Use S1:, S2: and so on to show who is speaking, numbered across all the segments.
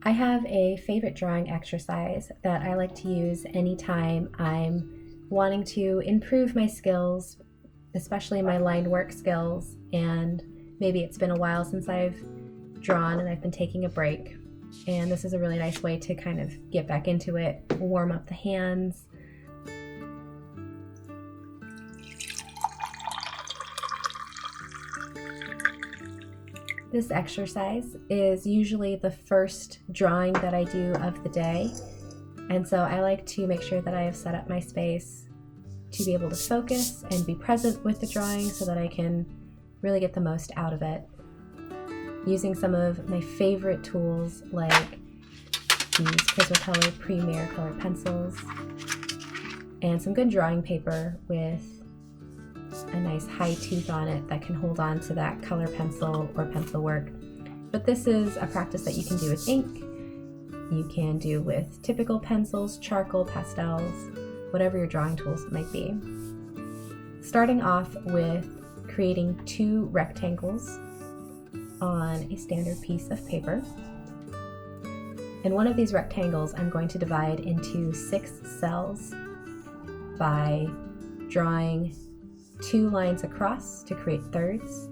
S1: I have a favorite drawing exercise that I like to use anytime I'm wanting to improve my skills, especially my line work skills, and maybe it's been a while since I've drawn and I've been taking a break. And this is a really nice way to kind of get back into it, warm up the hands. This exercise is usually the first drawing that I do of the day, and so I like to make sure that I have set up my space to be able to focus and be present with the drawing so that I can really get the most out of it. Using some of my favorite tools like these Prismacolor Premier colored pencils and some good drawing paper with a nice high tooth on it that can hold on to that color pencil or pencil work. But this is a practice that you can do with ink, you can do with typical pencils, charcoal, pastels, whatever your drawing tools might be. Starting off with creating 2 rectangles on a standard piece of paper. And one of these rectangles I'm going to divide into 6 cells by drawing 2 lines across to create thirds,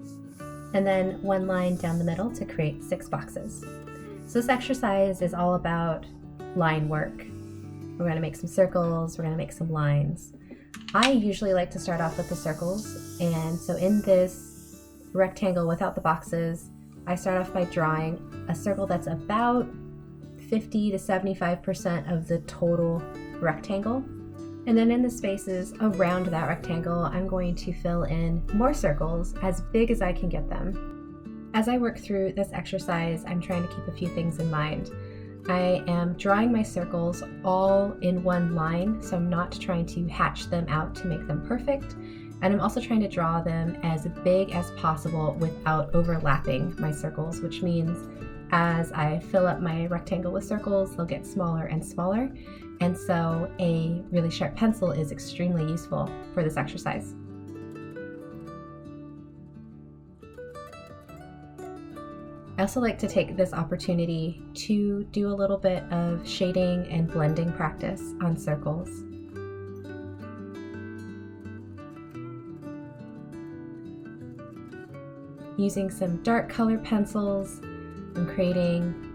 S1: and then 1 line down the middle to create 6 boxes. So this exercise is all about line work. We're going to make some circles, we're going to make some lines. I usually like to start off with the circles, and so in this rectangle without the boxes, I start off by drawing a circle that's about 50 to 75% of the total rectangle. And then in the spaces around that rectangle, I'm going to fill in more circles as big as I can get them. As I work through this exercise, I'm trying to keep a few things in mind. I am drawing my circles all in one line, so I'm not trying to hatch them out to make them perfect. And I'm also trying to draw them as big as possible without overlapping my circles, which means as I fill up my rectangle with circles, they'll get smaller and smaller. And so a really sharp pencil is extremely useful for this exercise. I also like to take this opportunity to do a little bit of shading and blending practice on circles. Using some dark color pencils, I'm creating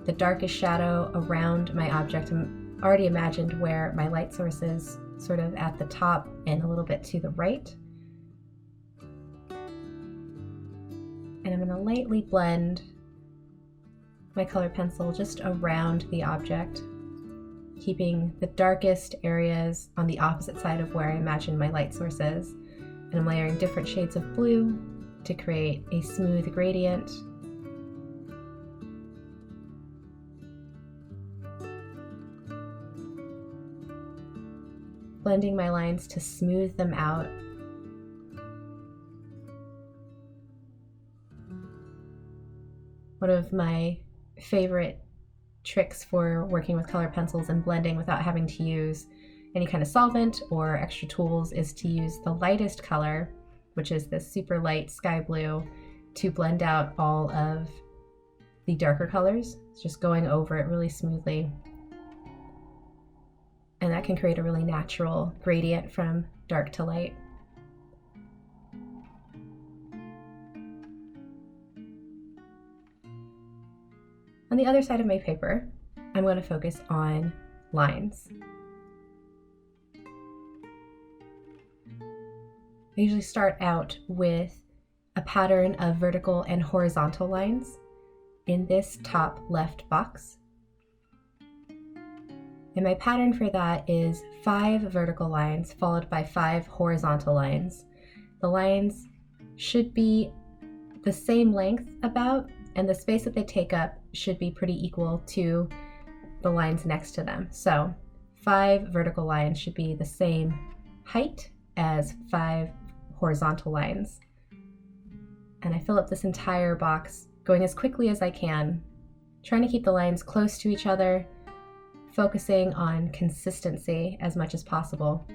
S1: the darkest shadow around my object. I'm already imagined where my light source is, sort of at the top and a little bit to the right. And I'm going to lightly blend my color pencil just around the object, keeping the darkest areas on the opposite side of where I imagine my light source is. And I'm layering different shades of blue to create a smooth gradient. Blending my lines to smooth them out. One of my favorite tricks for working with color pencils and blending without having to use any kind of solvent or extra tools is to use the lightest color, which is this super light sky blue, to blend out all of the darker colors. It's just going over it really smoothly. And that can create a really natural gradient from dark to light. On the other side of my paper, I'm going to focus on lines. I usually start out with a pattern of vertical and horizontal lines in this top left box. And my pattern for that is 5 vertical lines followed by 5 horizontal lines. The lines should be the same length about, and the space that they take up should be pretty equal to the lines next to them. So 5 vertical lines should be the same height as 5 horizontal lines. And I fill up this entire box, going as quickly as I can, trying to keep the lines close to each other, focusing on consistency as much as possible,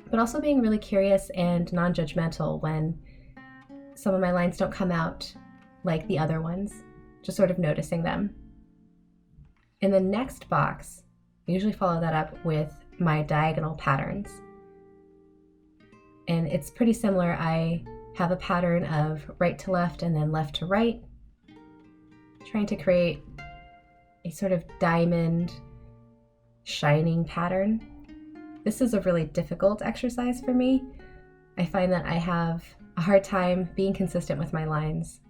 S1: but also being really curious and non-judgmental when some of my lines don't come out like the other ones, just sort of noticing them. In the next box, I usually follow that up with my diagonal patterns. And it's pretty similar. I have a pattern of right to left and then left to right, trying to create a sort of diamond shining pattern. This is a really difficult exercise for me. I find that I have a hard time being consistent with my lines.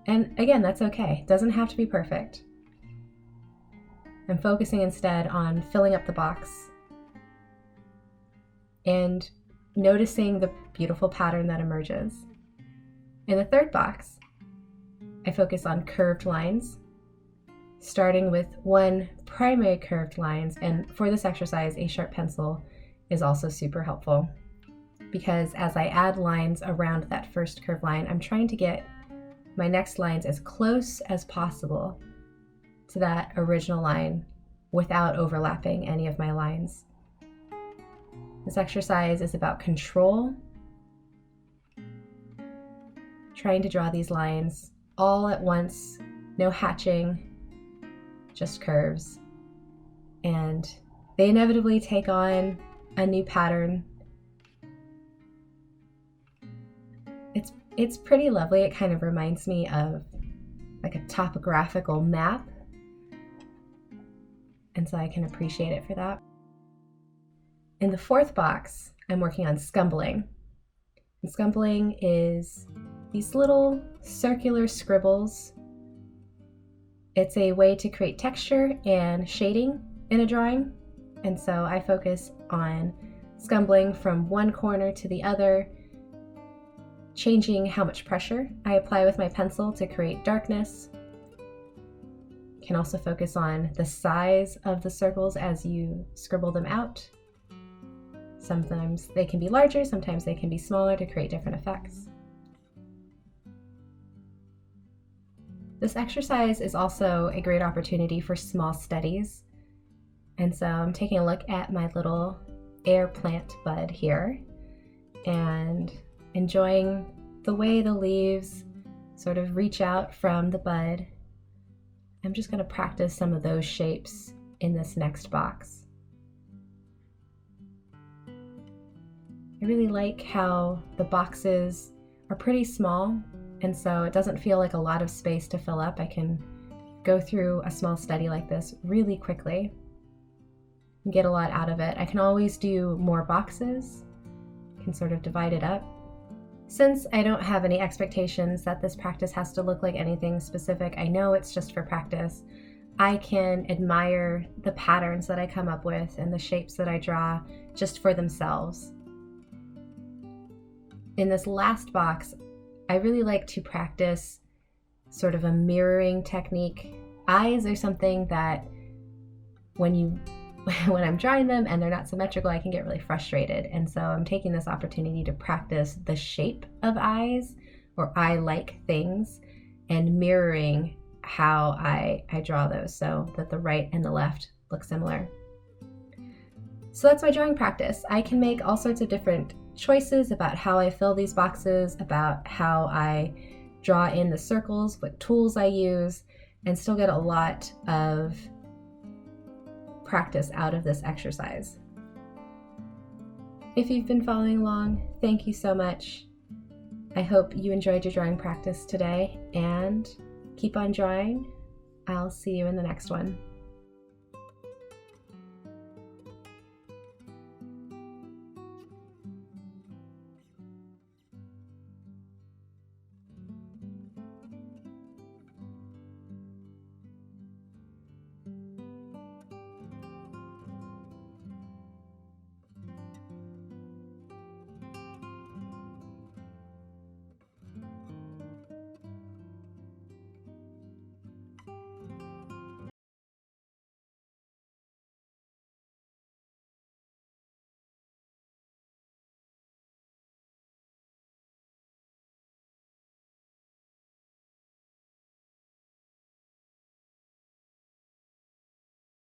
S1: And again, that's okay. It doesn't have to be perfect. I'm focusing instead on filling up the box and noticing the beautiful pattern that emerges. In the third box, I focus on curved lines, starting with one primary curved lines. And for this exercise, a sharp pencil is also super helpful, because as I add lines around that first curved line, I'm trying to get my next lines as close as possible to that original line without overlapping any of my lines. This exercise is about control, trying to draw these lines all at once, no hatching, just curves. And they inevitably take on a new pattern. It's pretty lovely. It kind of reminds me of like a topographical map. And so I can appreciate it for that. In the fourth box, I'm working on scumbling. And scumbling is these little circular scribbles. It's a way to create texture and shading in a drawing. And so I focus on scumbling from one corner to the other, changing how much pressure I apply with my pencil to create darkness. You can also focus on the size of the circles as you scribble them out. Sometimes they can be larger, sometimes they can be smaller to create different effects. This exercise is also a great opportunity for small studies. And so I'm taking a look at my little air plant bud here and enjoying the way the leaves sort of reach out from the bud. I'm just going to practice some of those shapes in this next box. I really like how the boxes are pretty small, and so it doesn't feel like a lot of space to fill up. I can go through a small study like this really quickly and get a lot out of it. I can always do more boxes, can sort of divide it up. Since I don't have any expectations that this practice has to look like anything specific, I know it's just for practice, I can admire the patterns that I come up with and the shapes that I draw just for themselves. In this last box, I really like to practice sort of a mirroring technique. Eyes are something that when I'm drawing them and they're not symmetrical, I can get really frustrated. And so I'm taking this opportunity to practice the shape of eyes or eye-like things and mirroring how I draw those so that the right and the left look similar. So that's my drawing practice. I can make all sorts of different choices about how I fill these boxes, about how I draw in the circles, what tools I use, and still get a lot of practice out of this exercise. If you've been following along, thank you so much. I hope you enjoyed your drawing practice today, and keep on drawing. I'll see you in the next one.